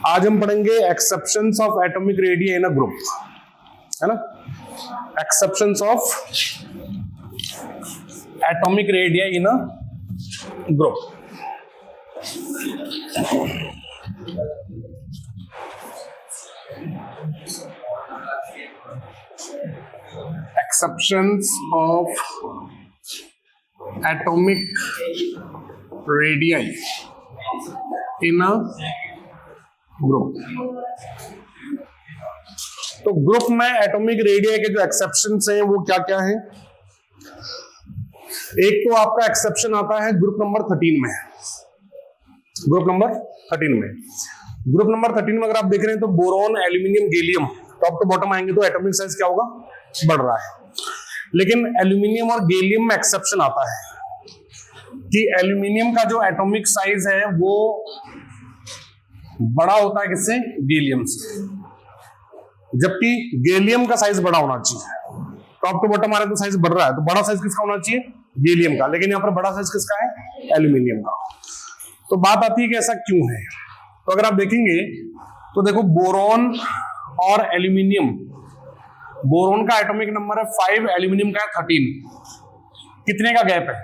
आज हम पढ़ेंगे exceptions of atomic radii in a group, है ना। Exceptions of atomic radii in a group. Exceptions of atomic radii in a group। तो group में atomic radii के जो एक्सेप्शंस हैं वो क्या क्या हैं। एक तो आपका एक्सेप्शन आता है ग्रुप नंबर 13 में। ग्रुप नंबर 13 में, ग्रुप नंबर 13 में अगर आप देख रहे हैं तो boron, aluminium, gallium top to bottom आएंगे तो एटॉमिक साइज क्या होगा, बढ़ रहा है। लेकिन एल्यूमिनियम और गैलियम में एक्सेप्शन आता है कि एल्यूमिनियम का जो एटॉमिक साइज है वो बड़ा होता है किससे, गैलियम से, जबकि गैलियम का साइज बड़ा होना चाहिए। टॉप टू बॉटम आ रहा है तो साइज बढ़ रहा है, तो बड़ा साइज किसका होना चाहिए, गैलियम का, लेकिन यहां पर बड़ा साइज किसका है, एल्यूमिनियम का। तो बात आती है कि ऐसा क्यों है। तो अगर आप देखेंगे तो देखो बोरॉन और एल्यूमिनियम, बोरॉन का एटॉमिक नंबर है 5, एल्यूमिनियम का है 13। कितने का गैप है,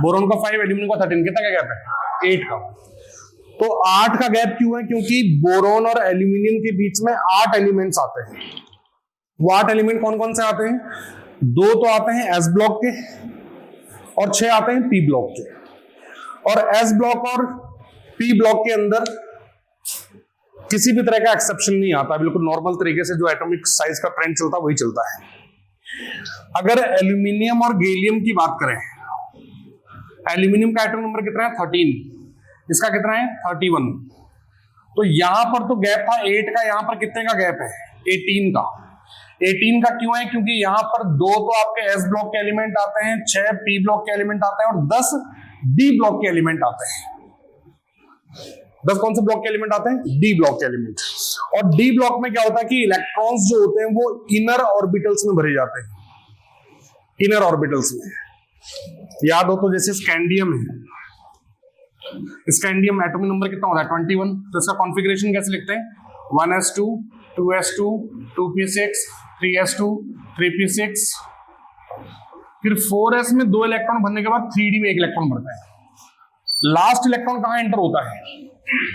बोरॉन का 5, एल्यूमिनियम का 13, कितना का गैप है, 8 का। तो 8 का गैप क्यों है, क्योंकि बोरॉन और एल्यूमिनियम के बीच में 8 एलिमेंट्स आते हैं। वो 8 एलिमेंट कौन कौन से आते हैं, 2 तो आते हैं एस ब्लॉक के और 6 आते हैं पी ब्लॉक के। और एस ब्लॉक और पी ब्लॉक के अंदर किसी भी तरह का एक्सेप्शन नहीं आता, बिल्कुल नॉर्मल तरीके से जो एटॉमिक साइज का ट्रेंड चलता है वही चलता है। अगर एल्यूमिनियम और गैलियम की बात करें, एल्यूमिनियम का एटॉमिक नंबर कितना है 13, इसका कितना है 31। तो यहां पर तो गैप था 8 का, यहां पर कितने का गैप है, 18 का। 18 का क्यों है, क्योंकि यहां पर 2 तो आपके एस ब्लॉक के एलिमेंट आते हैं, 6 पी ब्लॉक के एलिमेंट आते हैं और 10 डी ब्लॉक के एलिमेंट आते हैं। 10 कौन से ब्लॉक के एलिमेंट आते हैं, डी ब्लॉक के एलिमेंट। और डी ब्लॉक में क्या होता है कि इलेक्ट्रॉन्स जो होते हैं वो इनर ऑर्बिटल्स में भरे जाते हैं, इनर ऑर्बिटल्स में। याद हो तो जैसे स्कैंडियम है, स्कैंडियम एटॉमिक नंबर कितना होता है 21, तो इसका कॉन्फ़िगरेशन कैसे लिखते हैं, 1s2 2s2 2p6 3s2 3p6, फिर 4s में 2 इलेक्ट्रॉन भरने के बाद 3d में 1 इलेक्ट्रॉन भरता है। लास्ट इलेक्ट्रॉन कहां एंटर होता है,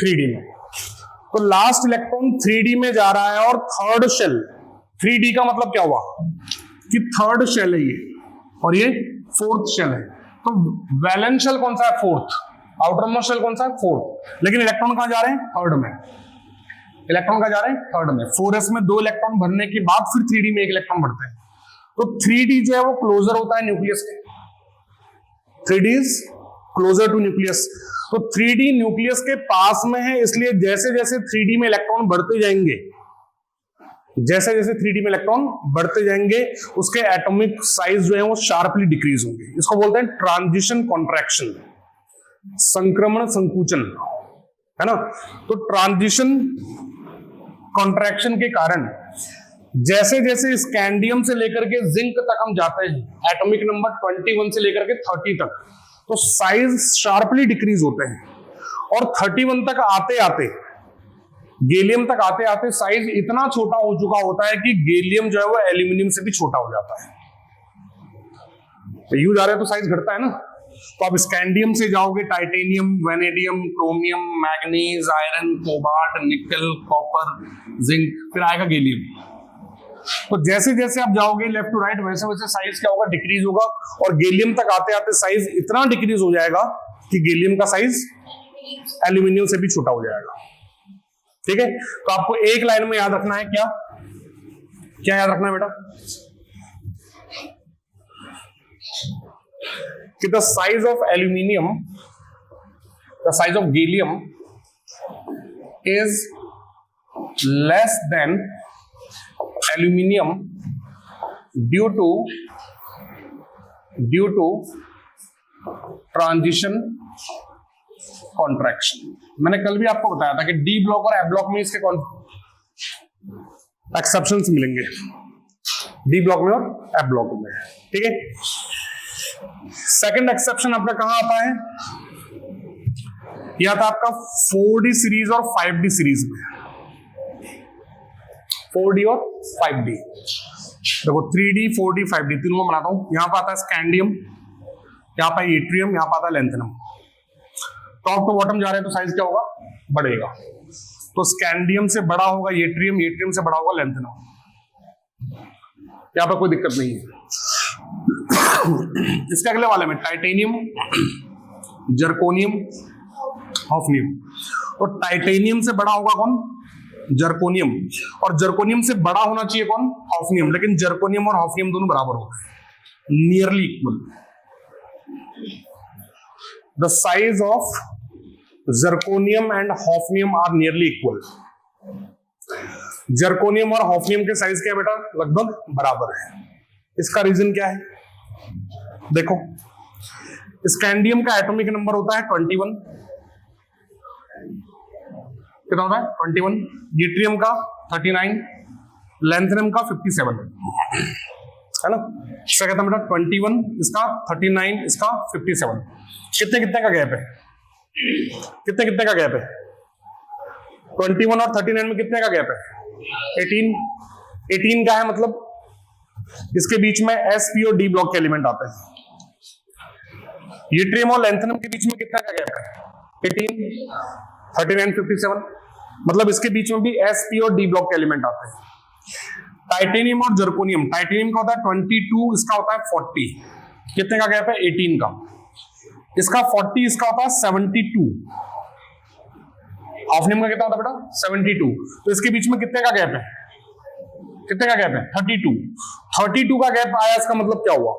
3d में। तो लास्ट इलेक्ट्रॉन 3d में जा रहा है और थर्ड शेल, 3d का मतलब क्या हुआ कि थर्ड शेल है ये, और ये फोर्थ शेल है। तो वैलेंस शेल कौन सा है, फोर्थ। आउटर मोस्ट शेल कौन सा है, फोर्थ। लेकिन इलेक्ट्रॉन कहां जा रहे हैं, थर्ड में। इलेक्ट्रॉन कहां जा रहे हैं, थर्ड में। 4s में 2 इलेक्ट्रॉन भरने के बाद फिर 3d में 1 इलेक्ट्रॉन भरते हैं। तो 3d जो है वो क्लोजर होता है न्यूक्लियस के, 3d is closer to nucleus. तो 3d न्यूक्लियस के पास में है, इसलिए जैसे जैसे 3d में इलेक्ट्रॉन बढ़ते जाएंगे, जैसे जैसे 3d में इलेक्ट्रॉन बढ़ते जाएंगे उसके एटॉमिक साइज जो है वो शार्पली डिक्रीज होंगे। इसको बोलते हैं ट्रांजिशन कॉन्ट्रैक्शन, संक्रमण संकुचन, है ना। तो ट्रांजिशन कॉन्ट्रैक्शन के कारण जैसे जैसे स्कैंडियम से लेकर के जिंक तक हम जाते हैं, एटॉमिक नंबर 21 से लेकर के 30 तक, तो साइज शार्पली डिक्रीज होते हैं। और 31 तक आते आते, गैलियम तक आते आते साइज इतना छोटा हो चुका होता है कि गैलियम जो है वो एल्यूमिनियम से भी छोटा हो जाता है। तो यूज आ रहे तो साइज घटता है ना। तो आप स्कैंडियम से जाओगे titanium, vanadium, chromium, manganese, iron, cobalt, निकल, कॉपर, जिंक, फिर आएगा गैलियम। तो जैसे जैसे आप जाओगे लेफ्ट टू राइट वैसे वैसे साइज क्या होगा, डिक्रीज होगा। और गैलियम तक आते आते साइज इतना डिक्रीज हो जाएगा कि गैलियम का साइज एल्यूमिनियम से भी छोटा हो जाएगा। ठीक है, तो आपको एक लाइन में याद रखना है, क्या क्या याद रखना है बेटा, कि the size of aluminium, the size of gallium is less than aluminium due to transition contraction। मैंने कल भी आपको बताया था कि डी ब्लॉक और ए ब्लॉक में इसके एक्सेप्शंस मिलेंगे, डी ब्लॉक में और ए ब्लॉक में। ठीक है, सेकंड एक्सेप्शन आपका कहां आता है, ये आता आपका 4D सीरीज और 5D सीरीज में, 4D और 5D। देखो 3D 4D 5D तीनों में बनाता हूं। यहां पर आता है स्कैंडियम, यहां पर एट्रियम, यहां पर आता है लैंथनम। टॉप टू बॉटम जा रहे हैं तो साइज क्या होगा, बढ़ेगा। तो स्कैंडियम से बड़ा होगा एट्रियम, एट्रियम से बड़ा होगा लैंथनम। यहां पर कोई दिक्कत नहीं है। इसके अगले वाले में टाइटेनियम, जर्कोनियम, हॉफनियम। तो टाइटेनियम से बड़ा होगा कौन, जर्कोनियम, और जर्कोनियम से बड़ा होना चाहिए कौन, हॉफनियम। लेकिन जर्कोनियम और हॉफनियम दोनों बराबर होते हैं, nearly equal. The size of zirconium and hafnium are nearly equal. Zirconium और हॉफनियम के साइज क्या बेटा, लगभग बराबर है। इसका रीजन क्या है, देखो स्कैंडियम का एटॉमिक नंबर होता है 21, कितना होता है 21, ड्यूट्रियम का 39, लैंथनम का 57 है ना। इसका कहता है बेटा 21, इसका 39, इसका 57। कितने कितने का गैप है, कितने कितने का गैप है, 21 और 39 में कितने का गैप है, 18। 18 का है मतलब इसके बीच में s p और d ब्लॉक के एलिमेंट आते हैं। ड्यूट्रियम और लैंथनम के बीच में कितना का गैप है, 18, 39, 57, मतलब इसके बीच में भी s p और d ब्लॉक के एलिमेंट आते हैं। टाइटेनियम और जर्कोनियम, टाइटेनियम का होता है 22, इसका होता है 40। कितने का गैप है, 18 का। इसका 40, इसका होता है 72। हॉफनियम का कितना होता है बेटा, 72। तो इसके बीच में कितने का गैप है, कितने का गैप है, 32। 32 का गैप आया, इसका मतलब क्या हुआ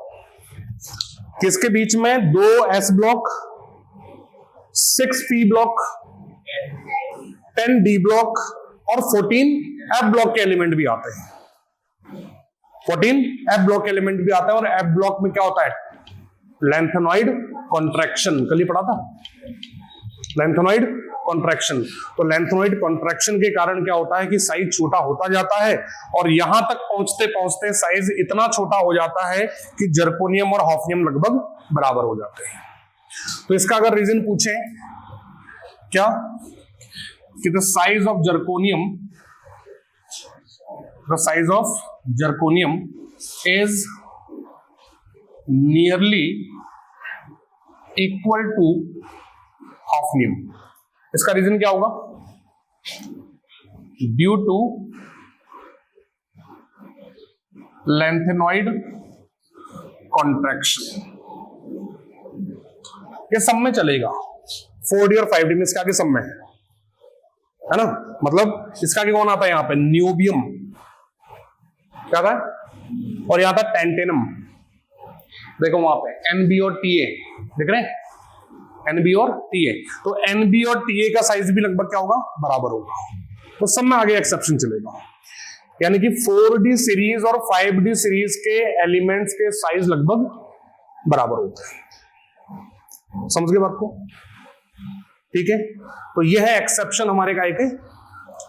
कि इसके बीच में 2 s block, 6 p block, 10 d block और 14 f ब्लॉक के एलिमेंट भी आते हैं। 14 f ब्लॉक के एलिमेंट भी आते हैं। और f ब्लॉक में क्या होता है, लैंथेनॉइड कॉन्ट्रैक्शन, कल ही पढ़ा था लैंथेनॉइड कॉन्ट्रैक्शन। तो लैंथेनॉइड कॉन्ट्रैक्शन के कारण क्या होता है कि साइज छोटा होता जाता है, और यहां तक पहुंचते पहुंचते साइज इतना छोटा हो जाता है कि जर्कोनियम और हॉफनियम लगभग बराबर हो जाते हैं। तो इसका अगर रीजन पूछें क्या, कि the size of zirconium, the size of zirconium is nearly equal to hafnium. इसका रीजन क्या होगा, ड्यू टू लैंथेनॉइड कॉन्ट्रैक्शन। ये सब में चलेगा, 4D और 5D में, इसका आगे सब में है ना। मतलब इसका आगे कौन आता है, यहां पे न्यूबियम क्या था, और यहां था टेंटेनम। देखो वहां पे NB और TA देख रहे हैं, NB और TA। तो NB और TA का साइज भी लगभग क्या होगा, बराबर होगा। तो सब में आगे एक्सेप्शन चलेगा, यानी कि 4D सीरीज और 5D सीरीज के एलिमेंट्स के साइज लगभग बराबर होते हैं। समझ गए बात को, ठीक है। तो यह है एक्सेप्शन हमारे काय के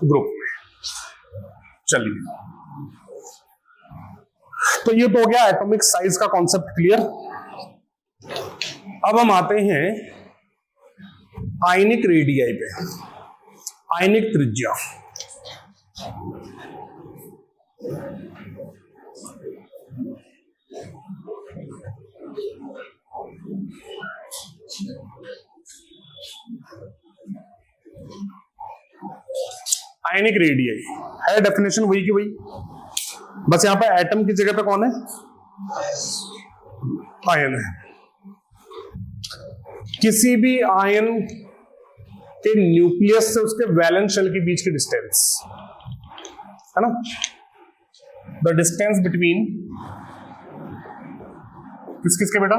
ग्रुप में। चलिए, तो ये तो हो गया एटॉमिक साइज का कॉन्सेप्ट क्लियर। अब हम आते हैं आयनिक रेडियाई पे, आयनिक त्रिज्या। आयनिक रेडियाई है डेफिनेशन वही की वही, बस यहां पे एटम की जगह पे कौन है, आयन है। किसी भी आयन के न्यूक्लियस से उसके वैलेंस शेल के बीच की डिस्टेंस है ना, द डिस्टेंस बिटवीन किस किसके बेटा,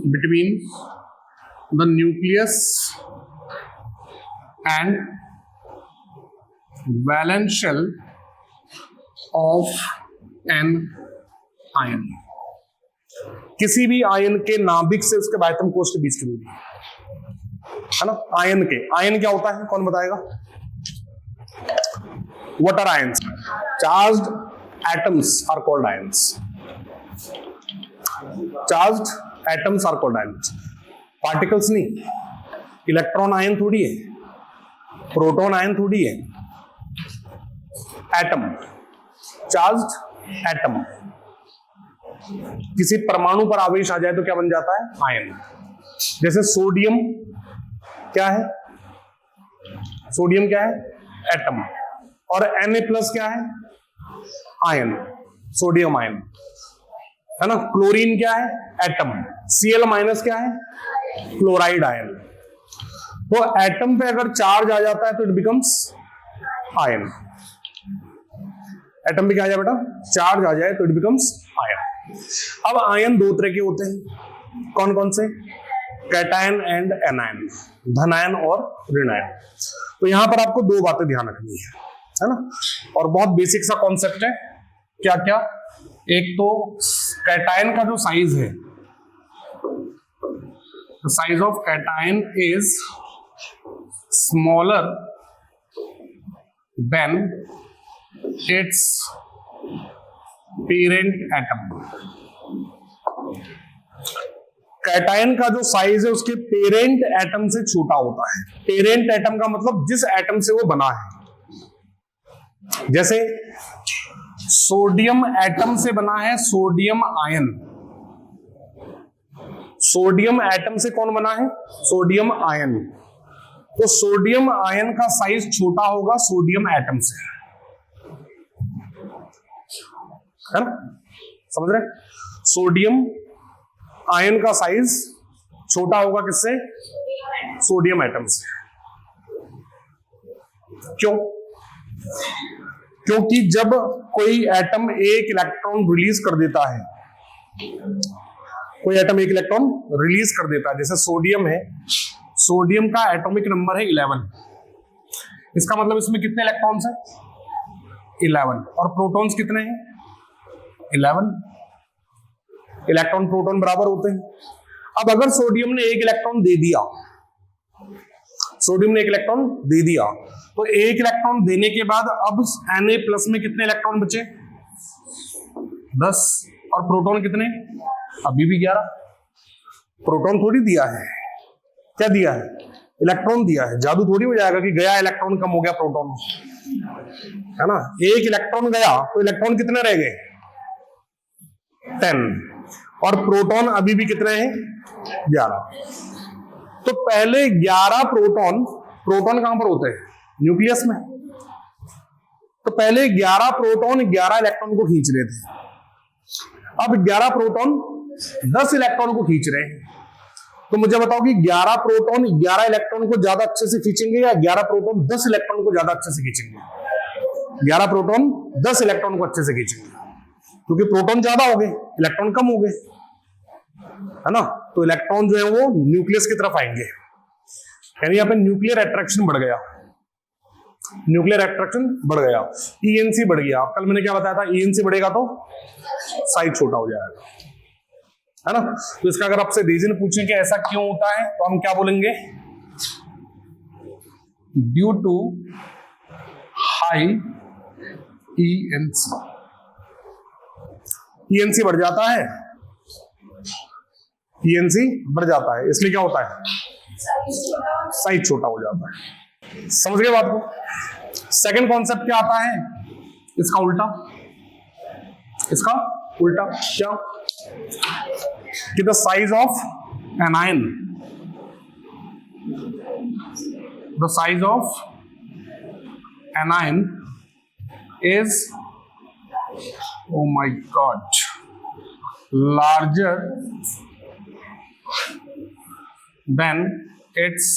between the nucleus and valence shell of an ion. किसी भी आयन के नाभिक से उसके बाह्यतम कोश के बीच की दूरी है ना। आयन के, आयन क्या होता है कौन बताएगा, what are ions, charged atoms are called ions, charged atoms are called ions, particles नहीं, इलेक्ट्रॉन आयन थोड़ी है, प्रोटॉन आयन थोड़ी है, एटम, चार्ज्ड एटम। किसी परमाणु पर आवेश आ जाए तो क्या बन जाता है? आयन। जैसे सोडियम क्या है? सोडियम क्या है? एटम। और Na+ क्या है? आयन, सोडियम आयन, है ना। क्लोरीन क्या है? एटम। Cl- क्या है? Chloride ion. तो एटम पे अगर चार्ज आ जाता है तो इट बिकम्स आयन। एटम पे क्या आ जाए बेटा? चार्ज आ जाए तो इट बिकम्स आयन। अब आयन दो तरह के होते हैं, कौन कौन से? कैटायन एंड एनायन, धनायन और ऋणायन। तो यहां पर आपको दो बातें ध्यान रखनी है ना, और बहुत बेसिक सा कॉन्सेप्ट है। क्या क्या? एक तो कैटायन का जो साइज है, the size of cation is smaller than it's parent atom. Cation का जो साइज है उसके पेरेंट एटम से छोटा होता है। पेरेंट एटम का मतलब जिस एटम से वो बना है। जैसे सोडियम एटम से बना है सोडियम आयन। सोडियम एटम से कौन बना है? Sodium ion. तो सोडियम आयन का साइज छोटा होगा सोडियम एटम से, है ना, समझ रहे? सोडियम आयन का साइज छोटा होगा किससे? सोडियम एटम से। क्यों? क्योंकि जब कोई एटम एक इलेक्ट्रॉन रिलीज कर देता है, कोई एटम एक इलेक्ट्रॉन रिलीज कर देता है, जैसे सोडियम है, सोडियम का एटॉमिक नंबर है 11। इसका मतलब इसमें कितने इलेक्ट्रॉन्स हैं? 11। और प्रोटॉन्स कितने हैं? 11। इलेक्ट्रॉन प्रोटॉन बराबर होते हैं। अब अगर सोडियम ने एक इलेक्ट्रॉन दे दिया, सोडियम ने एक इलेक्ट्रॉन दे दिया, तो एक इलेक्ट्रॉन देने के बाद अब Na+ में कितने इलेक्ट्रॉन बचे? 10। और प्रोटॉन कितने? अभी भी 11। प्रोटॉन थोड़ी दिया है, क्या दिया है? इलेक्ट्रॉन दिया है। जादू थोड़ी हो जाएगा कि गया इलेक्ट्रॉन कम हो गया प्रोटॉन, है ना। एक इलेक्ट्रॉन गया तो इलेक्ट्रॉन कितने रह गए? 10। और प्रोटॉन अभी भी कितने हैं? 11। तो पहले 11 प्रोटॉन, प्रोटॉन कहां पर होते हैं? न्यूक्लियस में। तो पहले 11 प्रोटॉन 11 इलेक्ट्रॉन को खींच रहे थे। अब 11 प्रोटॉन 10 इलेक्ट्रॉन को खींच रहे हैं। तो मुझे बताओ कि 11 प्रोटॉन 11 इलेक्ट्रॉन को ज्यादा अच्छे से खींचेंगे या 11 प्रोटॉन 10 इलेक्ट्रॉन को ज्यादा अच्छे से खींचेंगे? 11 प्रोटॉन 10 इलेक्ट्रॉन को अच्छे से खींचेंगे, क्योंकि प्रोटॉन ज्यादा हो गए, इलेक्ट्रॉन कम हो गए, है ना। तो इलेक्ट्रॉन जो है वो न्यूक्लियस की तरफ आएंगे, यानी यहाँ पे न्यूक्लियर अट्रैक्शन बढ़ गया, न्यूक्लियर अट्रैक्शन बढ़ गया, ईएनसी बढ़ गया। कल मैंने क्या बताया था? ईएनसी बढ़ेगा तो साइज छोटा हो जाएगा, है ना। तो इसका अगर आपसे रीजन पूछें कि ऐसा क्यों होता है, तो हम क्या बोलेंगे? Due to high ENC. ENC बढ़ जाता है, ईएनसी बढ़ जाता है, इसलिए क्या होता है? साइज छोटा हो जाता है। समझ गए बात को? सेकंड कॉन्सेप्ट क्या आता है? इसका उल्टा। इसका उल्टा क्या? कि the size of an ion, the size of an ion is, oh my god, larger than its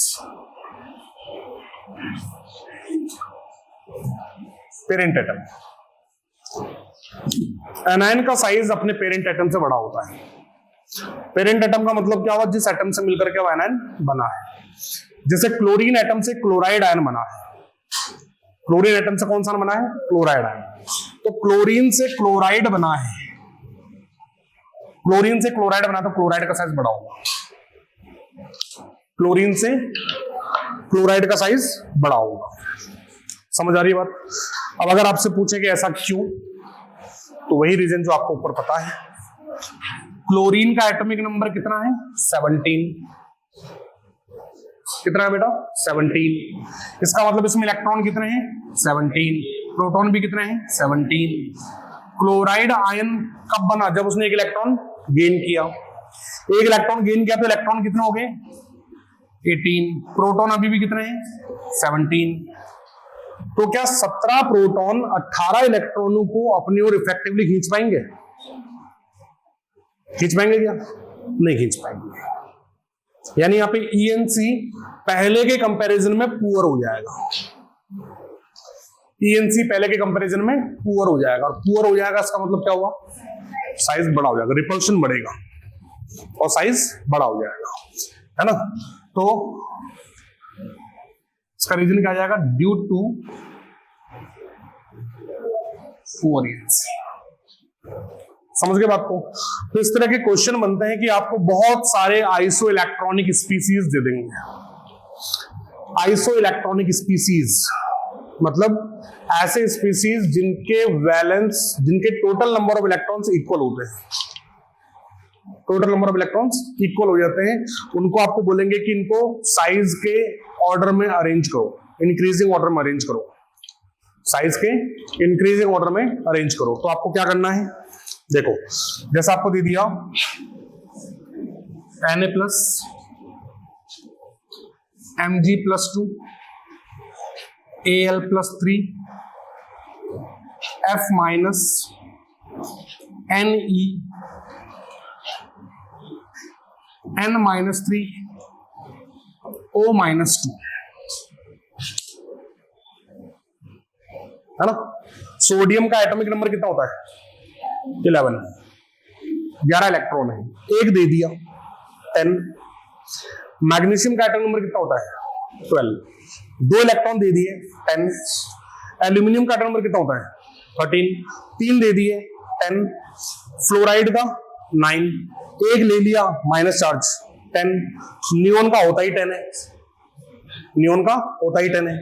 parent atom. Anion का साइज अपने पेरेंट एटम से बड़ा होता है। पेरेंट एटम का मतलब क्या हुआ? जिस एटम से मिलकर के वो एनायन बना है। जैसे क्लोरीन एटम से क्लोराइड आयन बना है, क्लोरीन एटम से कौन सा बना है? Chloride ion. तो क्लोरीन से क्लोराइड बना है, क्लोरीन से क्लोराइड बना, तो क्लोराइड का साइज बड़ा होगा, क्लोरीन से क्लोराइड का साइज बड़ा होगा। समझ आ रही है बात? अब अगर आपसे पूछे कि ऐसा क्यों, तो वही रीजन जो आपको ऊपर पता है। क्लोरीन का एटॉमिक नंबर कितना है? 17। कितना है बेटा 17। इसका मतलब इसमें इलेक्ट्रॉन कितने हैं 17, प्रोटॉन भी कितने हैं 17। क्लोराइड आयन कब बना, जब उसने एक इलेक्ट्रॉन गेन किया। एक इलेक्ट्रॉन गेन किया तो इलेक्ट्रॉन कितने हो गए 18, प्रोटॉन अभी भी कितने हैं 17। तो क्या 17 प्रोटॉन 18 इलेक्ट्रॉनों को अपनी ओर इफेक्टिवली खींच पाएंगे? खींच पाएंगे क्या? नहीं खींच पाएंगे। यानी यहां पे ENC पहले के कंपैरिजन में पुअर हो जाएगा। ENC पहले के कंपैरिजन में पुअर हो जाएगा, और पुअर हो जाएगा इसका मतलब क्या हुआ, साइज बड़ा हो जाएगा, रिपल्शन बढ़ेगा और साइज बड़ा हो जाएगा, है ना। तो इसका रीजन क्या आ जाएगा, ड्यू टू पुअर ENC। समझ गए बात को। तो इस तरह के क्वेश्चन बनते हैं कि आपको बहुत सारे आइसो इलेक्ट्रॉनिक स्पीसीज दे देंगे। आइसो इलेक्ट्रॉनिक स्पीसीज मतलब ऐसे स्पीसीज जिनके वैलेंस, जिनके total number of electrons equal होते हैं, total number of electrons equal हो जाते हैं, उनको आपको बोलेंगे कि इनको साइज के ऑर्डर में अरेंज करो, इंक्रीजिंग ऑर्डर में अरेंज करो, साइज के इंक्रीजिंग ऑर्डर में अरेंज करो। तो आपको क्या करना है, देखो जैसा आपको दे दिया Na plus Mg plus 2 Al plus 3 F minus Ne N minus 3 O minus 2, है ना। सोडियम का एटॉमिक नंबर कितना होता है 11, 11 इलेक्ट्रॉन है, एक दे दिया 10। मैग्नीशियम का एटॉमिक नंबर कितना होता है 12, 2 इलेक्ट्रॉन दे दिए 10। एल्यूमिनियम का एटॉमिक नंबर कितना होता है 13, 3 दे दिए 10। फ्लोराइड का 9, एक ले लिया माइनस चार्ज 10। नियोन का होता ही 10 है, नियोन का होता ही 10 है।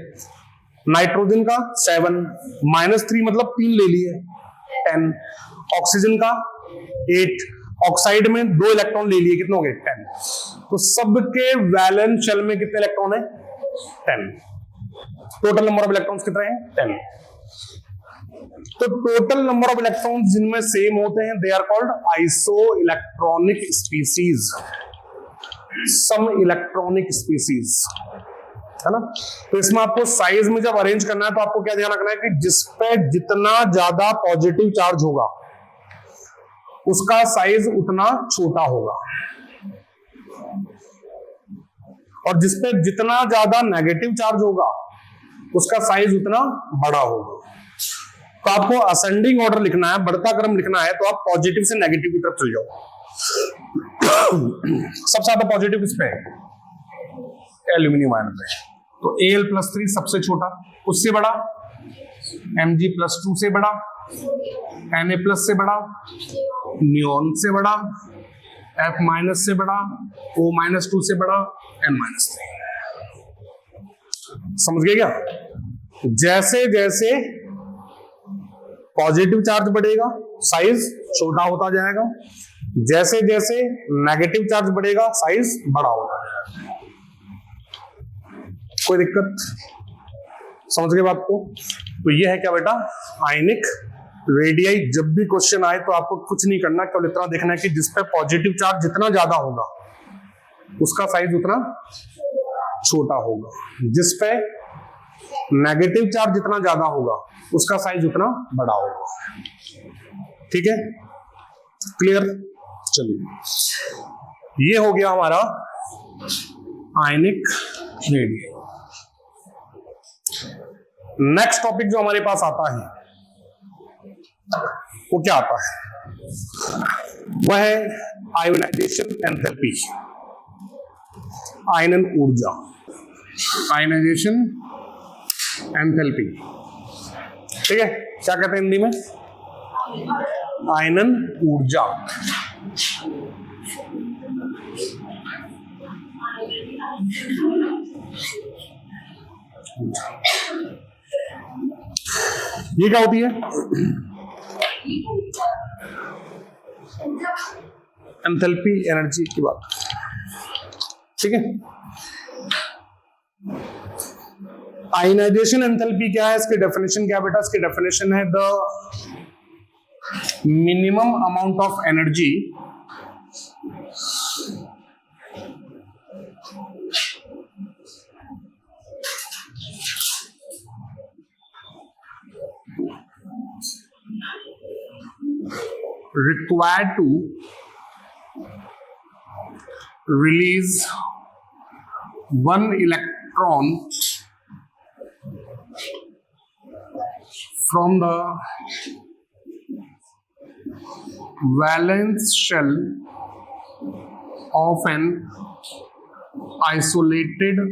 नाइट्रोजन का 7, माइनस 3 मतलब 3 ले लिए 10। ऑक्सीजन का 8, ऑक्साइड में 2 इलेक्ट्रॉन ले लिए, कितने हो गए 10। तो सबके वैलेंस शेल में कितने इलेक्ट्रॉन है 10। टोटल नंबर ऑफ इलेक्ट्रॉन्स कितने हैं 10। तो टोटल नंबर ऑफ इलेक्ट्रॉन्स जिनमें सेम होते हैं they are called isoelectronic species, some electronic species, है ना। तो इसमें आपको साइज में जब अरेंज करना है तो आपको क्या ध्यान रखना है कि जिस पे जितना ज्यादा पॉजिटिव चार्ज होगा उसका साइज उतना छोटा होगा, और जिस पे जितना ज्यादा नेगेटिव चार्ज होगा उसका साइज उतना बड़ा होगा। तो आपको असेंडिंग ऑर्डर लिखना है, बढ़ता क्रम लिखना है, तो आप पॉजिटिव से नेगेटिव की तरफ चल जाओ। सबसे ज्यादा पॉजिटिव किस पे है, एल्यूमिनियम आयन पे। तो Al प्लस 3 सबसे छोटा, उससे बड़ा Mg प्लस 2 से बड़ा, Na प्लस से बड़ा, नियोन से बड़ा, F माइनस से बड़ा, O माइनस 2 से बड़ा, N माइनस 3। समझ गए क्या? जैसे जैसे पॉजिटिव चार्ज बढ़ेगा साइज छोटा होता जाएगा, जैसे जैसे नेगेटिव चार्ज बढ़ेगा साइज बड़ा होता जाएगा। कोई दिक्कत? समझ गए बात को? तो ये है क्या बेटा, आयनिक रेडियाई। जब भी क्वेश्चन आए तो आपको कुछ नहीं करना, केवल इतना देखना है कि जिस पे पॉजिटिव चार्ज जितना ज्यादा होगा उसका साइज उतना छोटा होगा, जिस पे नेगेटिव चार्ज जितना ज्यादा होगा उसका साइज उतना बड़ा होगा। ठीक है, क्लियर? चलिए, ये हो गया हमारा आयनिक रेडियाई। नेक्स्ट टॉपिक जो हमारे पास आता है वो क्या आता है, वह है आयोनाइजेशन एंथैल्पी, आयनन ऊर्जा, आयोनाइजेशन एंथैल्पी। ठीक है, क्या कहते हैं हिंदी में, आयनन ऊर्जा। ये क्या होती है, एंथैल्पी एनर्जी की बात। ठीक है, आयनाइजेशन एंथैल्पी क्या है, इसकी डेफिनेशन क्या है बेटा? इसकी डेफिनेशन है the minimum amount of energy required to release one electron from the valence shell of an isolated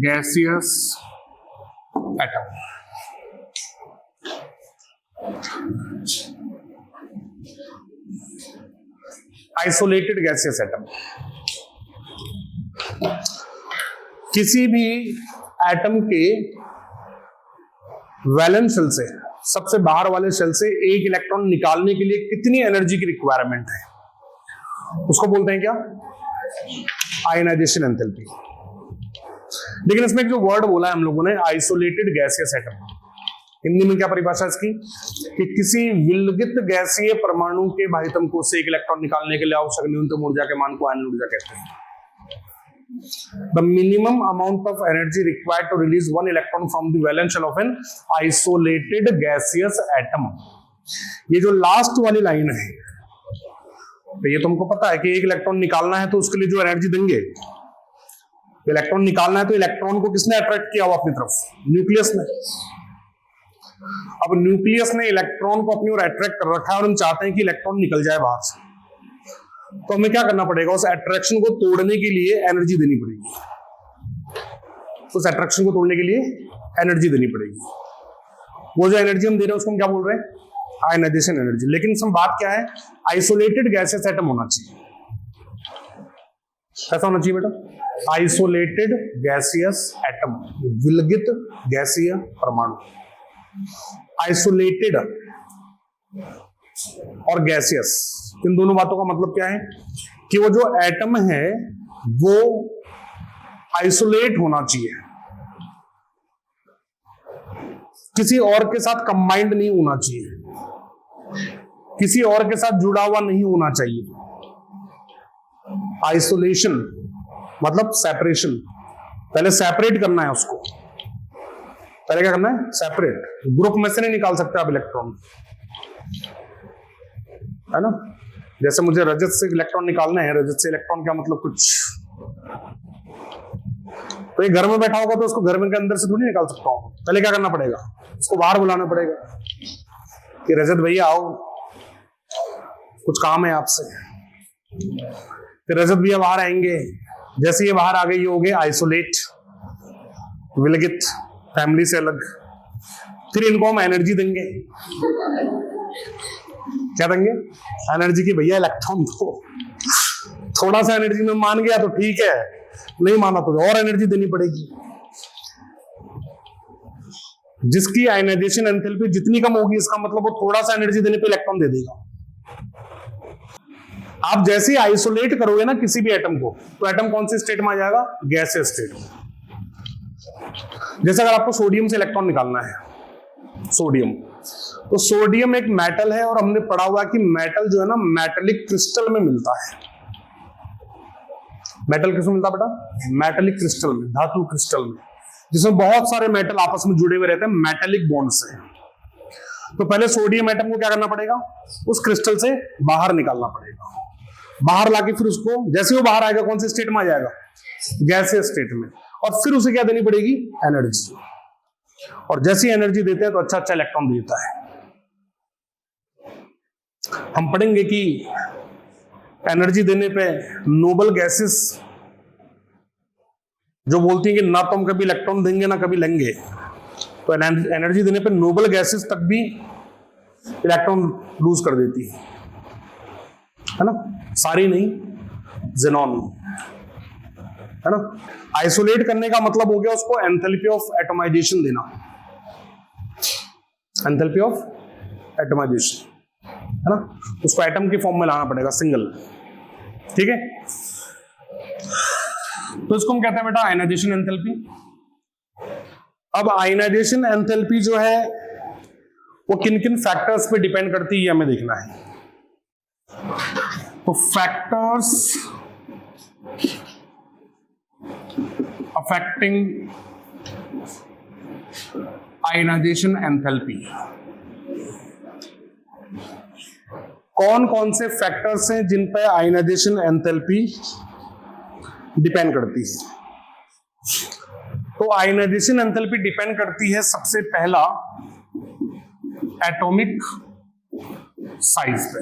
gaseous atom. Isolated gaseous atom, किसी भी एटम के वैलेंस शेल से, सबसे बाहर वाले शेल से एक इलेक्ट्रॉन निकालने के लिए कितनी एनर्जी की रिक्वायरमेंट है, उसको बोलते हैं क्या? Ionisation enthalpy. लेकिन इसमें जो वर्ड बोला है हम लोगों ने, आइसोलेटेड गैसियस एटम, हिंदी में क्या परिभाषा इसकी? कि किसी विलगित गैसीय परमाणु के बाह्यतम कोश से एक इलेक्ट्रॉन निकालने के लिए आवश्यक न्यूनतम ऊर्जा के मान को आयन ऊर्जा कहते हैं। The minimum amount of energy required to release one electron from the valence shell of an isolated gaseous atom. ये जो लास्ट वाली लाइन है, तो ये तुमको पता है कि एक इलेक्ट्रॉन निकालना है तो उसके लिए जो एनर्जी देंगे, इलेक्ट्रॉन निकालना है तो इलेक्ट्रॉन को किसने अट्रैक्ट किया हुआ अपनी तरफ? न्यूक्लियस ने। अब न्यूक्लियस ने इलेक्ट्रॉन को अपनी ओर अट्रैक्ट कर रखा है और हम चाहते हैं कि इलेक्ट्रॉन निकल जाए बाहर से, तो हमें क्या करना पड़ेगा? उस अट्रैक्शन को तोड़ने के लिए एनर्जी देनी पड़ेगी। उस अट्रैक्शन को तोड़ने के लिए एनर्जी देनी पड़ेगी। वो जो एनर्जी हम दे रहे हैं उसको हम क्या बोल रहे हैं? Ionisation energy. लेकिन इसमें बात क्या है? आइसोलेटेड गैसियस एटम होना चाहिए। कैसा होना चाहिए बेटा? आइसोलेटेड गैसियस एटम, विलगित गैसीय परमाणु। आइसोलेटेड और गैसियस, इन दोनों बातों का मतलब क्या है? कि वो जो एटम है वो आइसोलेट होना चाहिए, किसी और के साथ कंबाइंड नहीं होना चाहिए, किसी और के साथ जुड़ा हुआ नहीं होना चाहिए। आइसोलेशन मतलब सेपरेशन, पहले सेपरेट करना है उसको। पहले क्या करना है? सेपरेट। ग्रुप में से नहीं निकाल सकते आप इलेक्ट्रॉन, है ना? जैसे मुझे रजत से इलेक्ट्रॉन निकालना है, रजत से इलेक्ट्रॉन क्या मतलब कुछ, तो ये घर में बैठा होगा तो उसको घर में के अंदर से थोड़ी निकाल सकता हूं। पहले क्या करना पड़ेगा? उसको बाहर बुलाना पड़ेगा कि रजत भैया आओ, कुछ काम है आपसे। फिर रजत भैया बाहर आएंगे, जैसे ये बाहर आ गए, ये हो गए आइसोलेट, विलगित, फैमिली से अलग। फिर इनको हम एनर्जी देंगे। क्या देंगे? एनर्जी की। भैया इलेक्ट्रॉन दो, थोड़ा सा एनर्जी में मान गया तो ठीक है, नहीं माना तो और एनर्जी देनी पड़ेगी। जिसकी आयनाइजेशन एंथैल्पी जितनी कम होगी, इसका मतलब वो थोड़ा सा एनर्जी देने पे इलेक्ट्रॉन दे देगा। आप जैसे ही आइसोलेट करोगे ना किसी भी एटम को, तो एटम कौन सी स्टेट में आ जाएगा? गैसियस स्टेट में। जैसे अगर आपको सोडियम से इलेक्ट्रॉन निकालना है, सोडियम, तो सोडियम एक मेटल है और हमने पढ़ा हुआ कि मेटल जो है ना मेटेलिक क्रिस्टल में मिलता है। मेटल किसमें मिलता है बेटा? मेटेलिक क्रिस्टल में, धातु क्रिस्टल में, जिसमें बहुत सारे मेटल आपस में जुड़े हुए रहते हैं मेटेलिक बॉन्ड से। तो पहले सोडियम एटम को क्या करना पड़ेगा? उस क्रिस्टल से बाहर निकालना पड़ेगा। बाहर लाके फिर उसको, जैसे वो बाहर आएगा, कौन सी स्टेट में आ जाएगा? गैसियस स्टेट में। और फिर उसे क्या देनी पड़ेगी? एनर्जी। और जैसी एनर्जी देते हैं तो अच्छा अच्छा इलेक्ट्रॉन देता है। हम पढ़ेंगे कि एनर्जी देने पे नोबल गैसेस जो बोलती हैं कि ना तो हम कभी इलेक्ट्रॉन देंगे ना कभी लेंगे, तो एनर्जी देने पे नोबल गैसेस तक भी इलेक्ट्रॉन लूज कर देती है ना? सारी नहीं, ज़ेनॉन, है ना? आइसोलेट करने का मतलब हो गया उसको एंथैल्पी ऑफ एटमाइजेशन देना। एंथैल्पी ऑफ एटमाइजेशन, है ना? उसको एटम की फॉर्म में लाना पड़ेगा, सिंगल। ठीक है? तो इसको हम कहते हैं बेटा आयनाइजेशन एंथैल्पी। अब आयनाइजेशन एंथैल्पी जो है वो किन किन फैक्टर्स पे डिपेंड करती है ये हमें देखना है। तो फैक्टर्स अफेक्टिंग आयनाइजेशन एंथैल्पी, कौन कौन से फैक्टर्स हैं जिन पर आयनाइजेशन एंथैल्पी डिपेंड करती है। तो आयनाइजेशन एंथैल्पी डिपेंड करती है सबसे पहला एटॉमिक साइज पे,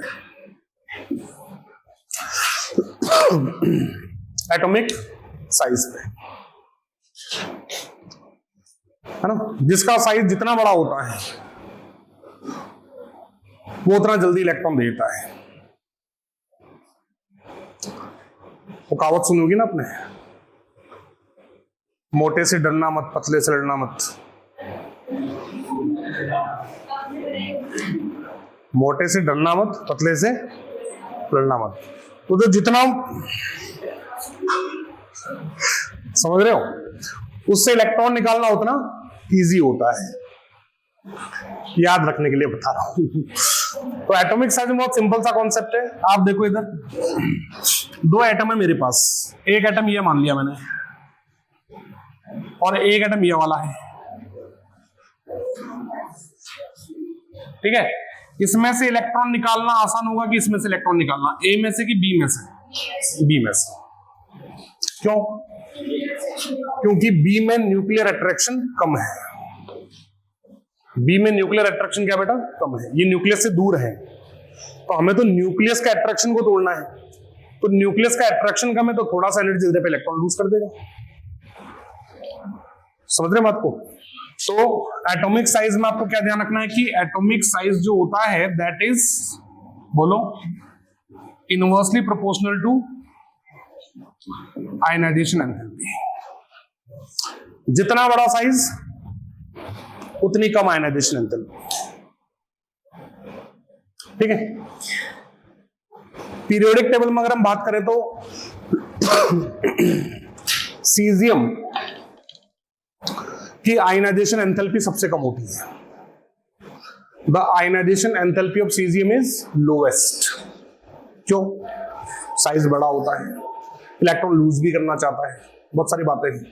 एटॉमिक साइज पे, है ना। जिसका साइज जितना बड़ा होता है वो उतना जल्दी इलेक्ट्रॉन देता है। वो कहावत सुनोगी ना आपने, मोटे से डरना मत, पतले से लड़ना मत। मोटे से डरना मत, पतले से लड़ना मत। तो जितना समझ रहे हो, उससे इलेक्ट्रॉन निकालना उतना इजी होता है। याद रखने के लिए बता रहा हूं। तो एटॉमिक साइज में बहुत सिंपल सा कॉन्सेप्ट है। आप देखो इधर दो एटम है मेरे पास, एक एटम ये मान लिया मैंने और एक एटम ये वाला है, ठीक है। इसमें से इलेक्ट्रॉन निकालना आसान होगा कि इसमें से इलेक्ट्रॉन निकालना, ए में से कि बी में से? बी में से। क्यों? क्योंकि बी में न्यूक्लियर अट्रैक्शन कम है। बी में न्यूक्लियर अट्रैक्शन क्या बेटा? कम है। ये न्यूक्लियस से दूर है, तो हमें तो न्यूक्लियस का अट्रैक्शन को तोड़ना है। तो न्यूक्लियस का अट्रैक्शन कम है तो थोड़ा सा एनर्जी देने पे इलेक्ट्रॉन लूज कर देगा। समझ रहे बात को? तो एटॉमिक साइज में आपको क्या ध्यान रखना है कि एटॉमिक साइज जो होता है दैट इज, बोलो, inversely proportional to ionisation enthalpy. जितना बड़ा साइज उतनी कम आयनाइजेशन एंथैल्पी, ठीक है। पीरियोडिक टेबल में अगर हम बात करें तो सीजियम की आयनाइजेशन एंथैल्पी सबसे कम होती है। The ionisation enthalpy of caesium is lowest. क्यों? साइज बड़ा होता है, इलेक्ट्रॉन लूज भी करना चाहता है, बहुत सारी बातें हैं।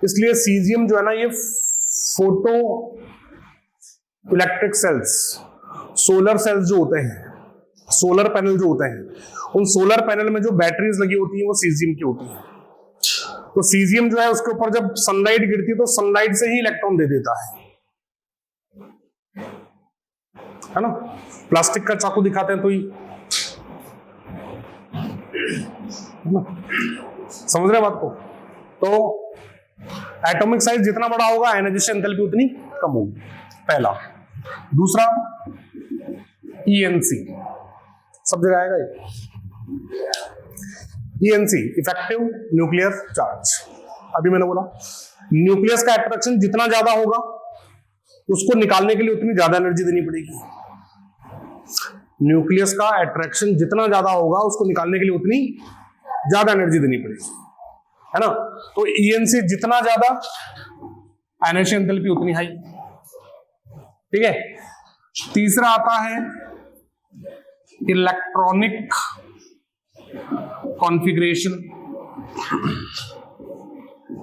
इसलिए सीजियम जो है ना, ये photo electric sales, solar cells जो होते हैं, सोलर पैनल जो होते हैं, उन सोलर पैनल में जो बैटरीज लगी होती हैं वो सीजियम की होती है। तो सीजियम जो है उसके ऊपर जब सनलाइट गिरती है तो सनलाइट से ही इलेक्ट्रॉन दे देता है ना। प्लास्टिक का चाकू दिखाते हैं तो ही, समझ रहे बात को? तो एटॉमिक साइज जितना बड़ा होगा आयनाइजेशन एंथैल्पी उतनी कम होगी, पहला। दूसरा ईएनसी, सब जगह आएगा ये। ENC effective nuclear charge. अभी मैंने बोला न्यूक्लियस का अट्रैक्शन जितना ज्यादा होगा उसको निकालने के लिए उतनी ज्यादा एनर्जी देनी पड़ेगी। न्यूक्लियस का अट्रैक्शन जितना ज्यादा होगा उसको निकालने के लिए उतनी ज्यादा एनर्जी देनी पड़ेगी, है ना। तो ईएनसी जितना ज्यादा, आयनाइजेशन एंथैल्पी उतनी हाई, ठीक है। तीसरा आता है electronic configuration.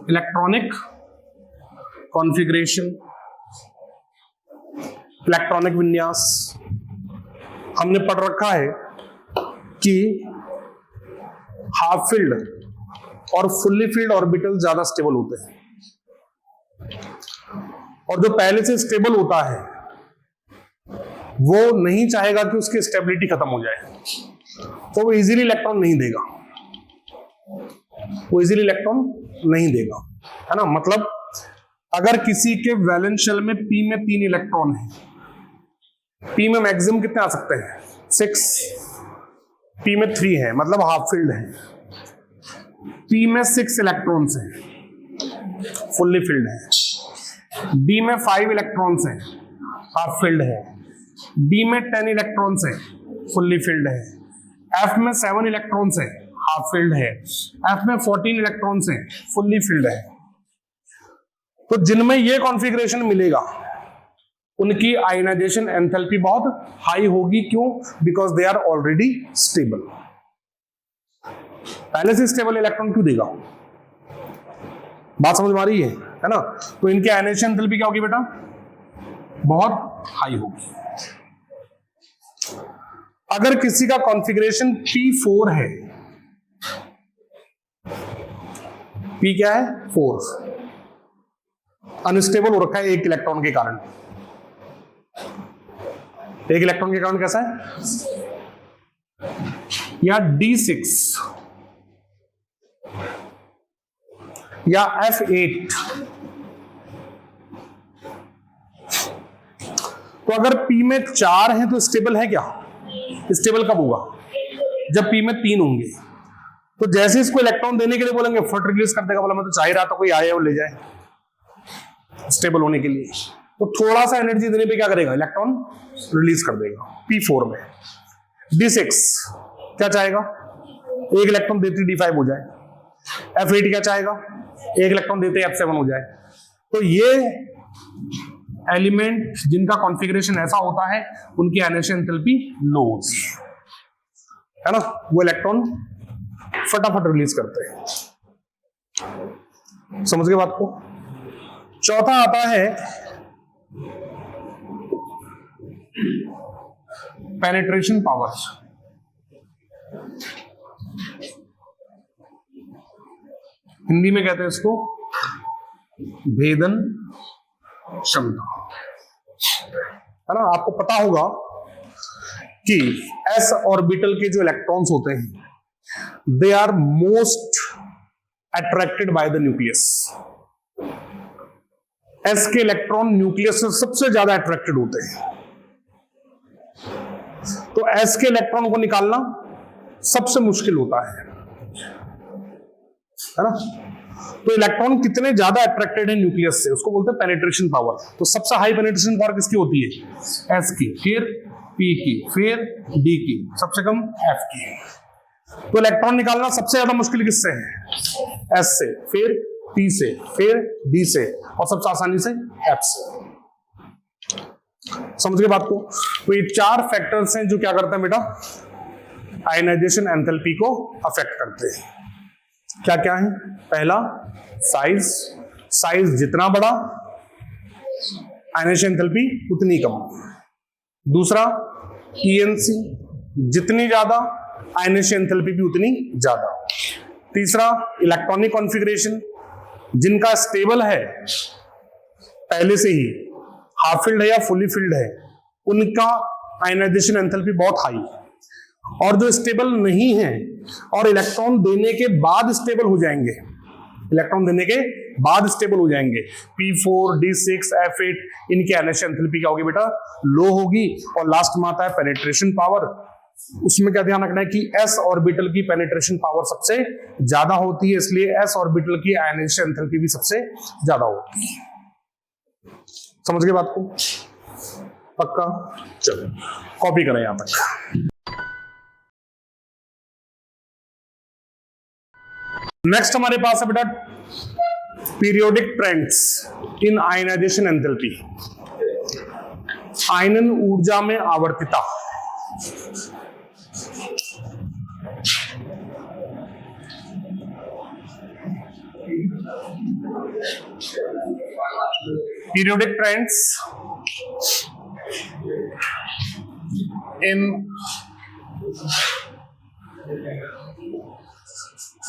Electronic configuration, electronic विन्यास। हमने पढ़ रखा है कि हाफ फील्ड और फुल्ली फील्ड ऑर्बिटल ज्यादा स्टेबल होते हैं, और जो पहले से स्टेबल होता है वो नहीं चाहेगा कि उसकी स्टेबिलिटी खत्म हो जाए, तो वो इजीली इलेक्ट्रॉन नहीं देगा, वो इजीली इलेक्ट्रॉन नहीं देगा, है ना। मतलब अगर किसी के वैलेंस शेल में पी में 3 इलेक्ट्रॉन है, पी में मैक्सिमम कितने आ सकते हैं? 6, पी में 3 है, मतलब हाफ फील्ड है। पी में 6 इलेक्ट्रॉन्स हैं, फुल्ली फील्ड है। डी में 5 इलेक्ट्रॉन्स हैं, हाफ फील्ड है। डी में 10 इलेक्ट्रॉन्स हैं, फुल्ली फील्ड है। एफ में 7 इलेक्ट्रॉन्स हैं, हाफ फिल्ड है, एफ में 14 इलेक्ट्रॉन्स हैं, फुल्ली फिल्ड है। तो जिनमें ये कॉन्फ़िगरेशन मिलेगा उनकी आयनाइजेशन एंथैल्पी बहुत हाई होगी। क्यों? Because they are already stable. पहले से स्टेबल इलेक्ट्रॉन क्यों देगा? बात समझ में आ रही है ना? तो इनकी आयनाइजेशन एंथैल्पी क्या होगी बेटा? बहुत हाई होगी। अगर किसी का कॉन्फ़िगरेशन P4 है, P क्या है? 4, अनस्टेबल हो रखा है एक इलेक्ट्रॉन के कारण। एक इलेक्ट्रॉन के कारण कैसा है? या D6 या F8। तो अगर P में 4 है तो स्टेबल है क्या? स्टेबल कब होगा? जब P में 3 होंगे। तो जैसे इसको इलेक्ट्रॉन देने के लिए बोलेंगे फट रिलीज कर देगा। बोला मैं तो चाह रहा था कोई आए और ले जाए स्टेबल होने के लिए। तो थोड़ा सा एनर्जी देने पे क्या करेगा? इलेक्ट्रॉन रिलीज कर देगा। P4 में D6 क्या चाहेगा? एक इलेक्ट्रॉन देते D5 हो जाए। F8 क्या चाहेगा? एक इलेक्ट्रॉन देते F7 हो जाए। तो ये एलिमेंट जिनका कॉन्फ़िगरेशन ऐसा होता है उनकी आयनाइजेशन एंथैल्पी लो होती है ना? वो इलेक्ट्रॉन फटाफट रिलीज करते हैं। समझ गए बात को? चौथा आता है पेनिट्रेशन पावर। हिंदी में कहते हैं इसको भेदन क्षमता, है ना? आपको पता होगा कि s ऑर्बिटल के जो इलेक्ट्रॉन्स होते हैं they are most attracted by the nucleus. s के इलेक्ट्रॉन न्यूक्लियस से सबसे ज्यादा अट्रैक्टेड होते हैं। तो s के इलेक्ट्रॉन को निकालना सबसे मुश्किल होता है ना? तो इलेक्ट्रॉन कितने ज्यादा अट्रैक्टेड है न्यूक्लियस से उसको बोलते हैं पेनिट्रेशन पावर। तो सबसे हाई पेनिट्रेशन पावर किसकी होती है? s की, फिर p की, फिर d की, सबसे कम f की। तो इलेक्ट्रॉन निकालना सबसे ज्यादा मुश्किल किससे है? s से, फिर p से, फिर d से, और सबसे आसानी से f से। समझ गए बात को? तो ये 4 फैक्टर्स हैं जो क्या करते हैं बेटा? आयनाइजेशन एंथैल्पी को अफेक्ट करते हैं। क्या क्या है? पहला साइज, साइज जितना बड़ा आयनाइजेशन एंथैल्पी उतनी कम। दूसरा ENC, जितनी ज्यादा आयनाइजेशन एंथैल्पी भी उतनी ज्यादा। तीसरा इलेक्ट्रॉनिक कॉन्फ़िगरेशन, जिनका स्टेबल है पहले से ही, हाफ फील्ड है या फुली फील्ड है, उनका आयनाइजेशन एंथैल्पी बहुत हाई। और जो स्टेबल नहीं है और इलेक्ट्रॉन देने के बाद स्टेबल हो जाएंगे, इलेक्ट्रॉन देने के बाद स्टेबल हो जाएंगे, P4, D6, F8, इनकी आयनाइजेशन एंथैल्पी क्या होगी बेटा? लो होगी। और लास्ट में आता है पेनिट्रेशन पावर। उसमें क्या ध्यान रखना है कि s ऑर्बिटल की पेनिट्रेशन पावर सबसे ज्यादा होती है, इसलिए s ऑर्बिटल की आयनाइजेशन एंथैल्पी भी सबसे ज्यादा होती है। समझ गए बात को? पक्का? चलो कॉपी करें यहां तक। नेक्स्ट हमारे पास है बेटा periodic trends in ionisation enthalpy. आयनन ऊर्जा में आवर्तिता। Periodic trends in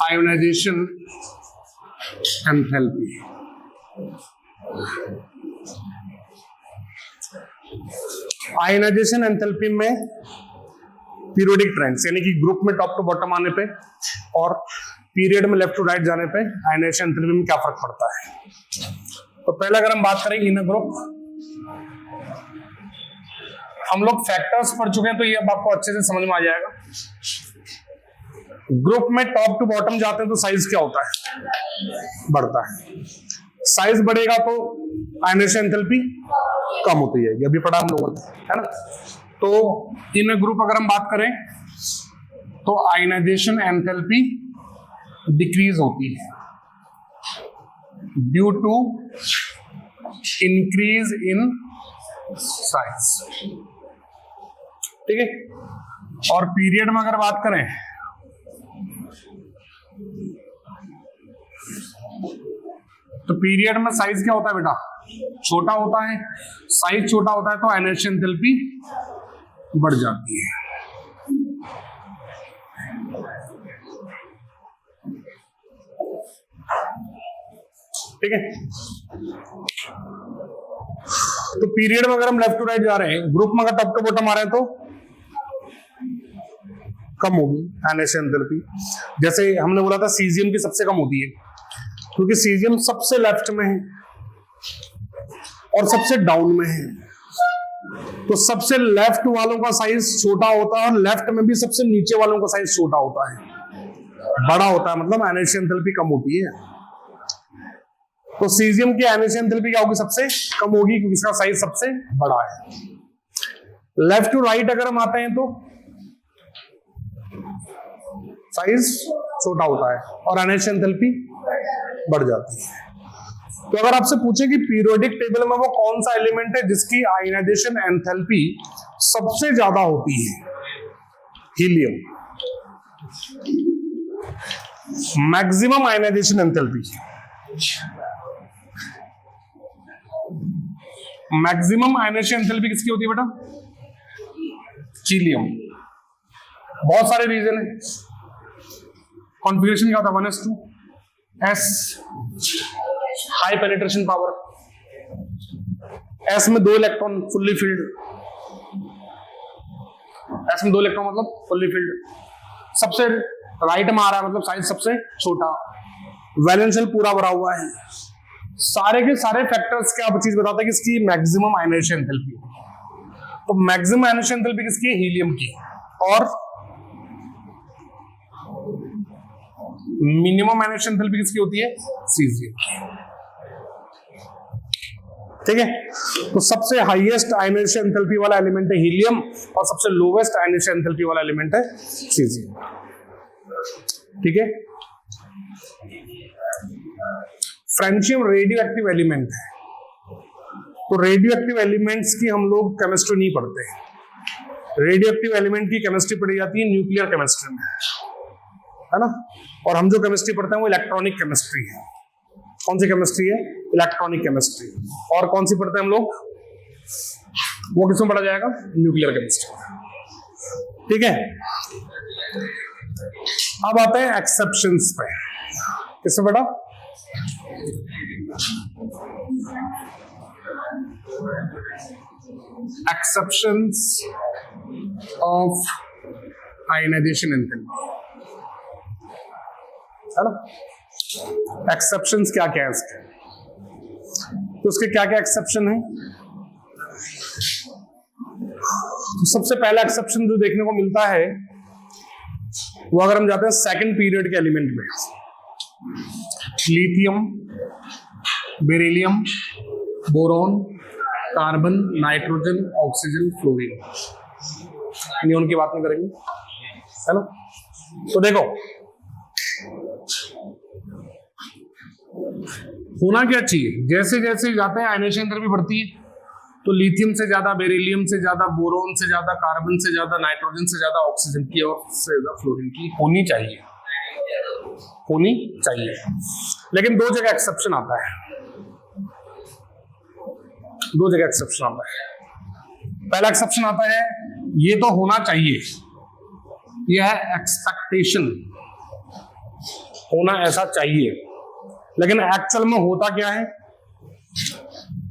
ionisation enthalpy. Ionisation enthalpy में पीरियोडिक ट्रेंड्स यानी कि ग्रुप में टॉप टू बॉटम आने पे और पीरियड में लेफ्ट टू राइट जाने पे आयोनाइजेशन एंथैल्पी में क्या फर्क पड़ता है। तो पहले अगर हम बात करें इन ग्रुप, हम लोग फैक्टर्स पढ़ चुके हैं तो ये अब आपको अच्छे से समझ में आ जाएगा। ग्रुप में टॉप टू बॉटम जाते हैं तो साइज क्या होता है? बढ़ता है। साइज बढ़ेगा तो आयनाइजेशन एंथैल्पी कम होती है, ये भी पढ़ा हम लोगों ने, है ना। तो इन ग्रुप अगर हम बात करें तो आयनाइजेशन एंथैल्पी डिक्रीज होती है due to increase in size. ठीक है। और पीरियड में अगर बात करें तो पीरियड में साइज क्या होता है बेटा, छोटा होता है। साइज छोटा होता है तो आयनाइजेशन एंथैल्पी बढ़ जाती है। ठीक है। तो पीरियड में अगर हम लेफ्ट टू राइट जा रहे हैं, ग्रुप में अगर टॉप टू बॉटम आ रहे हैं तो कम होगी आयनाइजेशन एंथैल्पी। जैसे हमने बोला था सीजियम की सबसे कम होती है, क्योंकि सीजियम सबसे लेफ्ट में है और सबसे डाउन में है, तो सबसे लेफ्ट वालों का साइज छोटा होता है और लेफ्ट में भी सबसे नीचे वालों का साइज छोटा होता है, बड़ा होता है, मतलब आयनाइजेशन एंथैल्पी कम होती है। तो सीजियम की आयनाइजेशन एंथैल्पी क्या होगी, सबसे कम होगी, क्योंकि इसका साइज सबसे बड़ा है। लेफ्ट टू राइट अगर हम आते हैं तो साइज छोटा होता है और आयनाइजेशन एंथैल्पी बढ़ जाती है। तो अगर आपसे पूछे कि पीरियोडिक टेबल में वो कौन सा एलिमेंट है जिसकी आयनाइजेशन एंथैल्पी सबसे ज्यादा होती है, helium. Maximum ionisation enthalpy, maximum ionisation enthalpy किसकी होती है बेटा, हीलियम। बहुत सारे रीजन है। कॉन्फ़िगरेशन क्या होता है, 1s2 s, high penetration power, s में 2 इलेक्ट्रॉन फुल्ली फिल्ड, s में 2 इलेक्ट्रॉन मतलब फुल्ली फिल्ड, सबसे राइट में आ रहा है मतलब साइज सबसे छोटा, वैलेंस शेल पूरा भरा हुआ है। सारे के सारे फैक्टर्स क्या चीज बताते हैं कि इसकी मैक्सिमम आयनाइजेशन एंथैल्पी। तो मैक्सिमम आयनाइजेशन एंथैल्पी किसकी है, हीलियम की। और मिनिमम आयनाइजेशन एंथैल्पी किसकी होती है, सीजियम की। ठीक है। तो सबसे हाईएस्ट आयनाइजेशन एंथैल्पी वाला एलिमेंट है हीलियम और सबसे लोवेस्ट आयनाइजेशन एंथैल्पी वाला एलिमेंट है सीजियम। ठीक है। फ्रेंशियम रेडियो एक्टिव एलिमेंट है, तो रेडियो एक्टिव एलिमेंट्स की हम लोग केमिस्ट्री नहीं पढ़ते। रेडियो एक्टिव एलिमेंट की केमिस्ट्री पढ़ी जाती है न्यूक्लियर केमिस्ट्री में, है ना। और हम जो केमिस्ट्री पढ़ते हैं वो इलेक्ट्रॉनिक केमिस्ट्री है। कौन सी केमिस्ट्री है, इलेक्ट्रॉनिक केमिस्ट्री। और कौन सी पढ़ते हैं हम लोग, वो किसमें पढ़ा जाएगा, न्यूक्लियर केमिस्ट्री। ठीक है। अब आते हैं एक्सेप्शंस पे। किसमें बेटा, एक्सेप्शंस ऑफ आयनाइजेशन एंथैल्पी, है ना। एक्सेप्शंस क्या क्या है इसके, तो उसके क्या क्या एक्सेप्शन है। तो सबसे पहला एक्सेप्शन जो देखने को मिलता है वो अगर हम जाते हैं सेकंड पीरियड के एलिमेंट में, lithium, beryllium, boron, carbon, nitrogen, oxygen, fluorine, neon की बात नहीं करेंगे, है ना। तो देखो होना क्या चाहिए, जैसे जैसे जाते हैं आयनाइजेशन एंथैल्पी बढ़ती है, तो लिथियम से ज्यादा, बेरिलियम से ज्यादा, बोरोन से ज्यादा, कार्बन से ज्यादा, नाइट्रोजन से ज्यादा, ऑक्सीजन की और से ज्यादा फ्लोरीन की होनी चाहिए, होनी चाहिए। लेकिन दो जगह एक्सेप्शन आता है, दो जगह एक्सेप्शन आता है। पहला एक्सेप्शन आता है ये तो होना चाहिए, यह है एक्सपेक्टेशन, होना ऐसा चाहिए, लेकिन एक्चुअल में होता क्या है,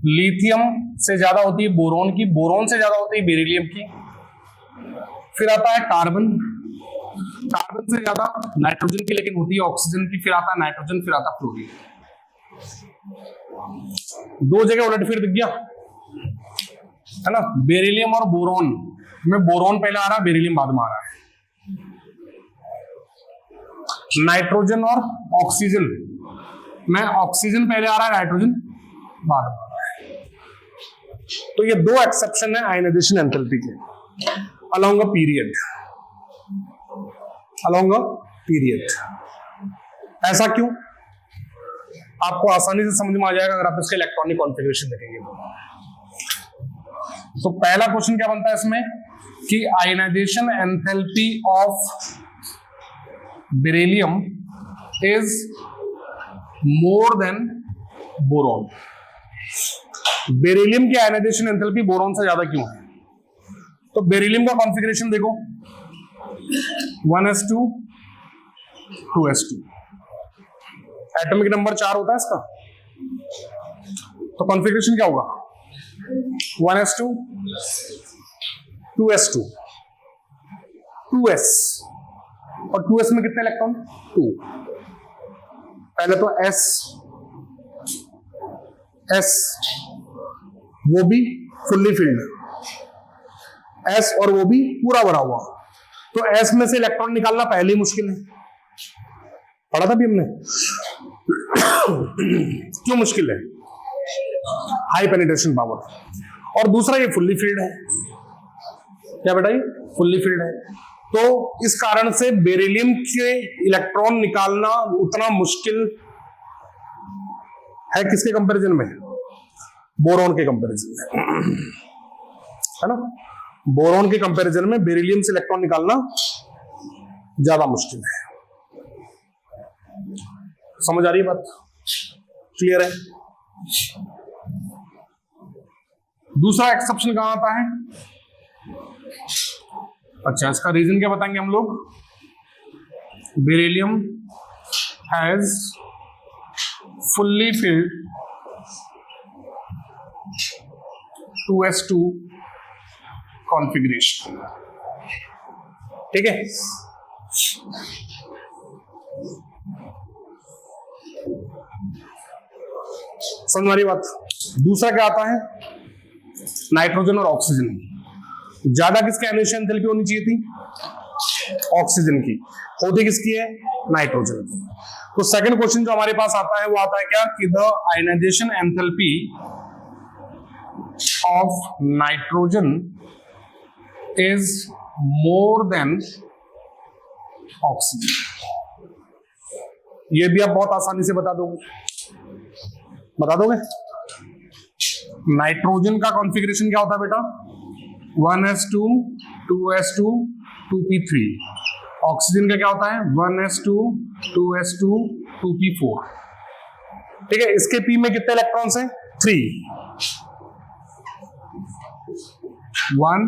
लिथियम से ज्यादा होती है बोरोन की, बोरोन से ज्यादा होती है बेरिलियम की, फिर आता है कार्बन, कार्बन से ज्यादा नाइट्रोजन की लेकिन होती है ऑक्सीजन की, फिर आता है नाइट्रोजन, फिर आता है फ्लोरीन। दो जगह उलटफेर दिख गया, है ना। बेरिलियम और बोरोन में बोरोन पहले आ रहा है, बेरिलियम बाद में आ रहा है। नाइट्रोजन और ऑक्सीजन में ऑक्सीजन पहले आ रहा है, नाइट्रोजन बाद में आ रहा है। तो ये दो एक्सेप्शन है आयनाइजेशन एंथैल्पी के along a period. along a period। ऐसा क्यों? आपको आसानी से समझ में आ जाएगा अगर आप इसके इलेक्ट्रॉनिक कॉन्फ़िगरेशन देखेंगे तो पहला क्वेश्चन क्या बनता है इसमें कि ionisation enthalpy of beryllium is more than boron. Beryllium की आयनाइजेशन एंथैल्पी बोरॉन से ज्यादा क्यों है? तो बेरिलियम का कॉन्फ़िगरेशन देखो 1s2 2s2, एटॉमिक नंबर 4 होता है इसका, तो कॉन्फ़िगरेशन क्या होगा 1s2 2s2 2s, और 2s में कितने इलेक्ट्रॉन 2। पहले तो s वो भी फुल्ली फिल्ड, s और वो भी पूरा भरा हुआ, तो s में से इलेक्ट्रॉन निकालना पहले ही मुश्किल है, पढ़ा था भी हमने। क्यों मुश्किल है? हाई पेनिट्रेशन पावर, और दूसरा ये फुल्ली फिल्ड है। क्या बेटा ये फुल्ली फिल्ड है, तो इस कारण से बेरिलियम के इलेक्ट्रॉन निकालना उतना मुश्किल है किसके कंपैरिजन में? बोरॉन के कंपैरिजन में, है ना। बोरॉन के कंपैरिजन में बेरिलियम से इलेक्ट्रॉन निकालना ज्यादा मुश्किल है। समझ आ रही है बात? क्लियर है? दूसरा एक्सेप्शन कहां आता है? अच्छा, इसका रीजन क्या बताएंगे हम लोग? Beryllium has fully filled 2s2 configuration. ठीक है, समझ वाली बात। दूसरा क्या आता है? नाइट्रोजन और ऑक्सीजन। ज्यादा किसकी आयनाइजेशन एंथैल्पी होनी चाहिए थी? ऑक्सीजन की। होती किसकी है? नाइट्रोजन की। तो सेकंड क्वेश्चन जो हमारे पास आता है वो आता है क्या कि the ionisation enthalpy of nitrogen is more than oxygen. ये भी आप बहुत आसानी से बता दोगे। नाइट्रोजन का कॉन्फ़िगरेशन क्या होता है बेटा? 1s2 2s2 2p3। ऑक्सीजन का क्या होता है? 1s2 2s2 2p4। ठीक है, इसके p में कितने इलेक्ट्रॉन्स हैं? 3। 1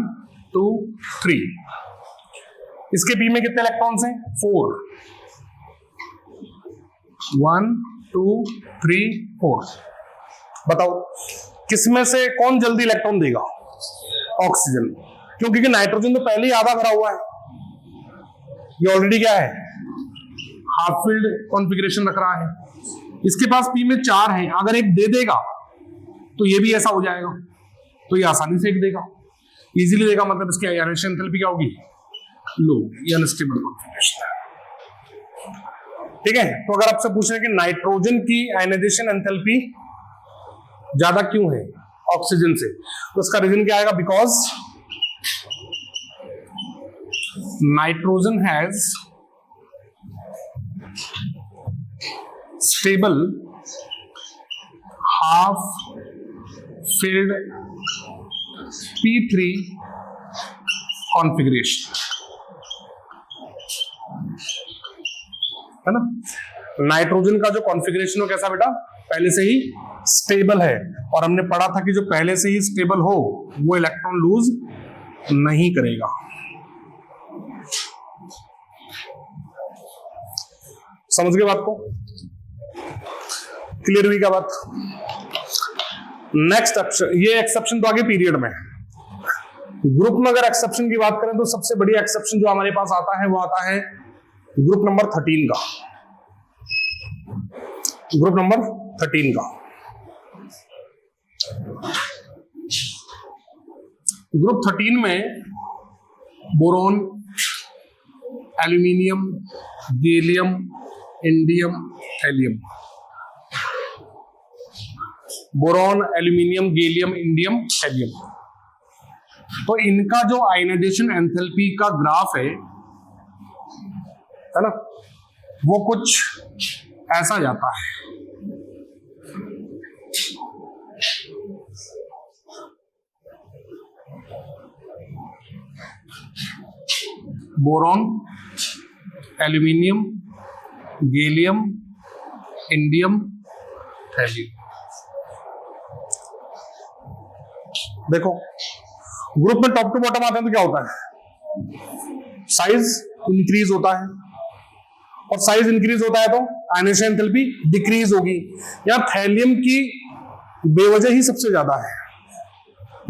2 3। इसके p में कितने इलेक्ट्रॉन्स हैं? 4। 1 2 3 4। बताओ किसमें से कौन जल्दी इलेक्ट्रॉन देगा? ऑक्सीजन। क्यों? क्योंकि नाइट्रोजन तो पहले ही आधा भरा हुआ है, ये ऑलरेडी क्या है? हाफ फिल्ड कॉन्फ़िगरेशन रख रहा है। इसके पास p में 4 है, अगर एक दे देगा तो ये भी ऐसा हो जाएगा, तो ये आसानी से एक देगा, इजीली देगा। मतलब इसकी आयनाइजेशन एंथैल्पी क्या होगी? लो, ये अनस्टेबल कॉन्फ़िगरेशन है। ठीक है, तो अगर आपसे पूछ रहे कि नाइट्रोजन की आयनाइजेशन एंथैल्पी ज्यादा क्यों है ऑक्सीजन से, तो इसका रीजन क्या आएगा? Because nitrogen has stable half filled p3 configuration, है ना। नाइट्रोजन का जो कॉन्फ़िगरेशन हो कैसा बेटा? पहले से ही स्टेबल है, और हमने पढ़ा था कि जो पहले से ही स्टेबल हो वो इलेक्ट्रॉन लूज नहीं करेगा। समझ गए बात को? क्लियर हुई क्या बात? नेक्स्ट ये एक्सेप्शन तो आगे पीरियड में है। ग्रुप में अगर एक्सेप्शन की बात करें तो सबसे बढ़िया एक्सेप्शन जो हमारे पास आता है वो आता है ग्रुप नंबर 13 का। ग्रुप नंबर 13 का। ग्रुप 13 में boron, aluminium, gallium, indium, helium. Boron, aluminium, gallium, indium, helium. तो इनका जो आयनाइजेशन एंथैल्पी का ग्राफ है है ना, वो कुछ ऐसा जाता है। Boron, aluminium, gallium, indium, thallium. देखो ग्रुप में टॉप टू बॉटम आते हैं तो क्या होता है, साइज इंक्रीज होता है, और साइज इंक्रीज होता है तो आयनाइजेशन एंथैल्पी डिक्रीज होगी। यहां थैलियम की बेवजह ही सबसे ज्यादा है,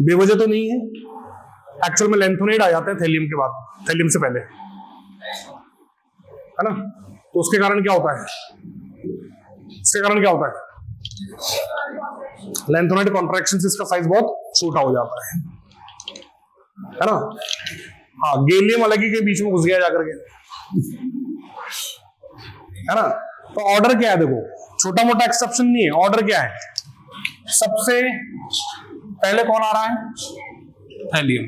बेवजह तो नहीं है, एक्चुअल में लैंथोनाइड आ जाते हैं थैलियम के बाद, थैलियम से पहले, है ना। तो उसके कारण क्या होता है, इसके कारण क्या होता है, लैंथोनाइड कॉन्ट्रैक्शन से इसका साइज बहुत छोटा हो जाता है ना। हाँ, गैलियम अलग ही के बीच में घुस गया जाकर के, है ना। तो ऑर्डर क्या है, देखो छोटा मोटा एक्सेप्शन नहीं है, ऑर्डर क्या है, सबसे पहले कौन आ रहा है, थैलियम,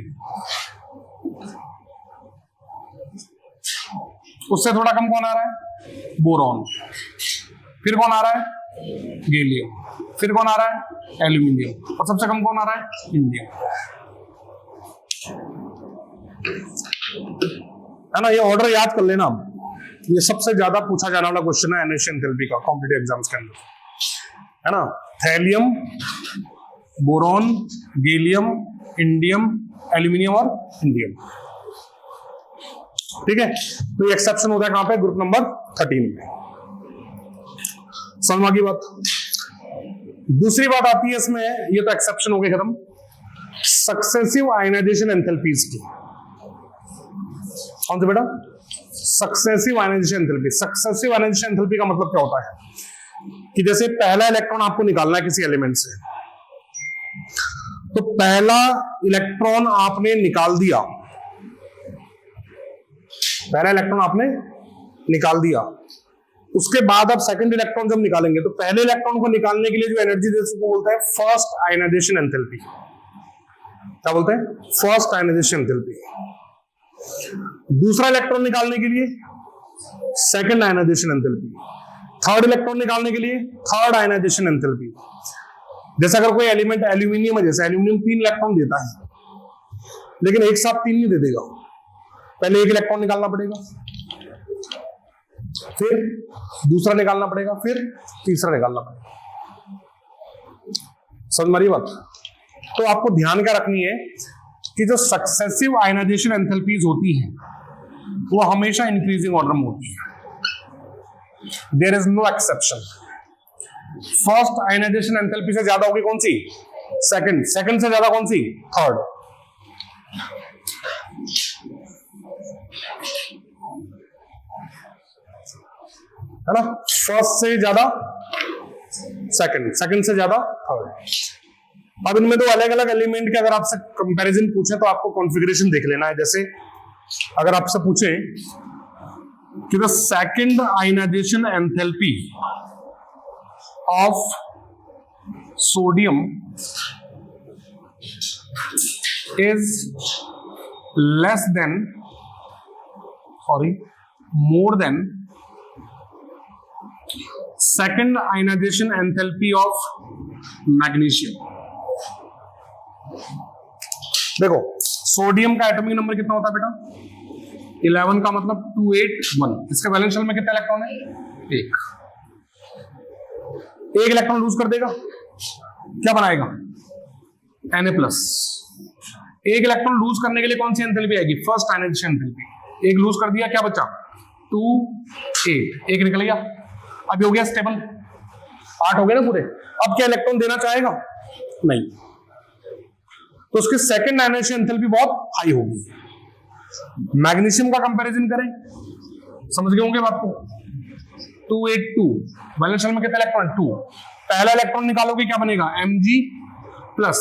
उससे थोड़ा कम कौन आ रहा है, बोरॉन, फिर कौन आ रहा है, गैलियम, फिर कौन आ रहा है, एल्यूमिनियम, और सबसे कम कौन आ रहा है, इंडियम, है ना। ये ऑर्डर याद कर लेना, ये सबसे ज्यादा पूछा जाने वाला क्वेश्चन है आयनाइजेशन एंथैल्पी का कॉम्पिटिटिव एग्जाम्स के अंदर, है ना। Thallium, boron, gallium, indium, aluminium और इंडियम, ठीक है। तो ये एक्सेप्शन होता है कहां पे, ग्रुप नंबर 13 में। समझ में आ गई बात। दूसरी बात आती है इसमें, ये तो एक्सेप्शन हो गई खत्म, सक्सेसिव आयनाइजेशन एंथैल्पीज की। कौन से बेटा, successive ionisation enthalpy. Successive ionisation enthalpy का मतलब क्या होता है कि जैसे पहला इलेक्ट्रॉन आपको निकालना है किसी एलिमेंट से, तो पहला इलेक्ट्रॉन आपने निकाल दिया, पहला इलेक्ट्रॉन आपने निकाल दिया, उसके बाद अब सेकंड इलेक्ट्रॉन जब निकालेंगे तो पहले इलेक्ट्रॉन को निकालने के लिए जो एनर्जी देते हैं उसको बोलते हैं फर्स्ट आयनाइजेशन एंथैल्पी। क्या बोलते हैं, फर्स्ट आयनाइजेशन एंथैल्पी। दूसरा इलेक्ट्रॉन निकालने के लिए second ionisation enthalpy, third electron निकालने के लिए थर्ड आयनाइजेशन एंथैल्पी। जैसे अगर कोई एलिमेंट एल्यूमिनियम है, जैसे एल्यूमिनियम 3 इलेक्ट्रॉन देता है, लेकिन एक साथ 3 नहीं दे देगा, पहले एक इलेक्ट्रॉन निकालना पड़ेगा, फिर दूसरा निकालना पड़ेगा, फिर तीसरा निकालना पड़ेगा। समझ में आ रही बात। तो आपको ध्यान क्या रखनी है कि जो सक्सेसिव आयनाइजेशन एंथैल्पीज होती हैं वो हमेशा इंक्रीजिंग ऑर्डर में होती है, there is no exception. First ionisation enthalpy से ज्यादा होगी कौन सी, सेकंड, सेकंड से ज्यादा कौन सी, थर्ड। है ना, फर्स्ट से ज्यादा सेकंड, सेकंड से ज्यादा थर्ड। अब इनमें तो अलग अलग एलिमेंट के अगर आपसे कंपैरिजन पूछे तो आपको कॉन्फ़िगरेशन देख लेना है। जैसे अगर आपसे पूछे कि the second ionisation enthalpy of sodium is less than, more than second ionisation enthalpy of magnesium. देखो सोडियम का एटॉमिक नंबर कितना होता है बेटा, 11 का मतलब 281। इसके वैलेंस शेल में कितना इलेक्ट्रॉन है, एक इलेक्ट्रॉन लूज कर देगा, क्या बनाएगा, Na+। एक इलेक्ट्रॉन लूज करने के लिए कौन सी एंथैल्पी आएगी, फर्स्ट आयनाइजेशन एंथैल्पी। एक लूज कर दिया, क्या बचा, 2 8, एक निकल गया, अभी हो गया स्टेबल, 8 हो गए ना पूरे। अब क्या इलेक्ट्रॉन देना चाहेगा, नहीं, तो उसकी सेकंड आयनाइजेशन एंथैल्पी बहुत हाई होगी। मैग्नीशियम का कंपैरिजन करें, समझ गए होंगे बात को, 282, वैलेंस शेल में कितना इलेक्ट्रॉन, 2। पहला इलेक्ट्रॉन निकालोगे क्या बनेगा, Mg प्लस,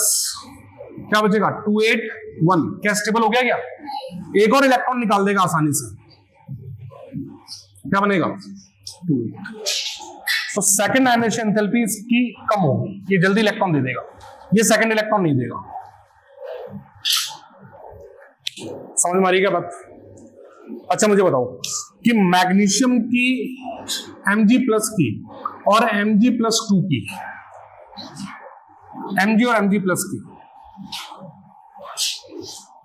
क्या बचेगा, 281। क्या स्टेबल हो गया, क्या एक और इलेक्ट्रॉन निकाल देगा आसानी से, क्या बनेगा, 2। तो सेकंड आयनाइजेशन एंथैल्पी इसकी कम होगी, ये जल्दी इलेक्ट्रॉन दे देगा, ये सेकंड इलेक्ट्रॉन नहीं देगा। समझ में आ रही क्या बात। अच्छा मुझे बताओ कि मैग्नीशियम की Mg प्लस की और Mg+2 की, Mg और Mg प्लस की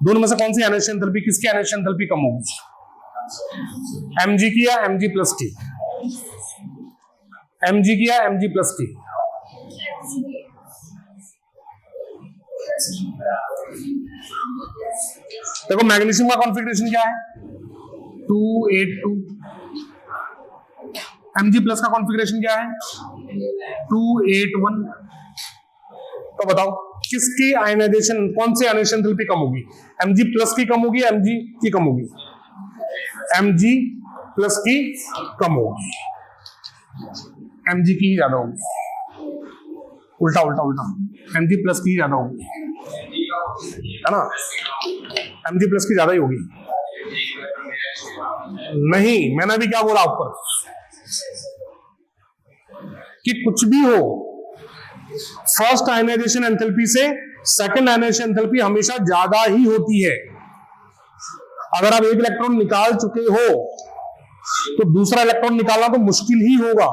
दोनों में से कौन सी एनर्जी एंथैल्पी, किसकी एनर्जी एंथैल्पी कम होगी? Mg की या Mg प्लस की? Mg की या Mg प्लस की? देखो मैग्नीशियम का कॉन्फ़िगरेशन क्या है 282, Mg प्लस का कॉन्फ़िगरेशन क्या है 281। तो बताओ किसकी आयनाइजेशन, कौन सी आयनाइजेशन एंथैल्पी कम होगी? Mg प्लस की कम होगी, Mg की कम होगी? Mg प्लस की कम होगी, Mg की ज्यादा होगी। उल्टा उल्टा उल्टा, Mg प्लस की ज्यादा होगी, है ना? Mg प्लस की ज्यादा ही होगी। नहीं, मैंने अभी क्या बोला ऊपर कि कुछ भी हो, फर्स्ट आयनाइजेशन एंथैल्पी से सेकंड आयनाइजेशन एंथैल्पी हमेशा ज्यादा ही होती है। अगर आप एक इलेक्ट्रॉन निकाल चुके हो तो दूसरा इलेक्ट्रॉन निकालना तो मुश्किल ही होगा,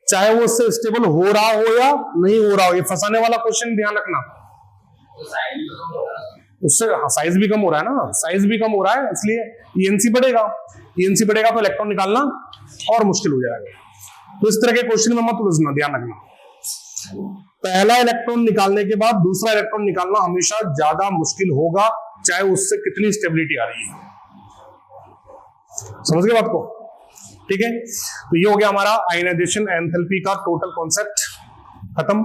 चाहे वो उससे स्टेबल हो रहा हो या नहीं हो रहा हो। ये फंसाने वाला क्वेश्चन ध्यान रखना। उससे साइज भी कम हो रहा है ना, साइज भी कम हो रहा है, इसलिए ईएनसी बढ़ेगा, ईएनसी बढ़ेगा तो इलेक्ट्रॉन निकालना और मुश्किल हो जाएगा। तो इस तरह के क्वेश्चन में मत उलझना, ध्यान रखना। पहला इलेक्ट्रॉन निकालने के बाद दूसरा इलेक्ट्रॉन निकालना हमेशा ज्यादा मुश्किल होगा, चाहे उससे कितनी स्टेबिलिटी आ रही है। समझ गए बात को? ठीक है, तो ये हो गया हमारा आयनाइजेशन एंथैल्पी का टोटल कॉन्सेप्ट खत्म।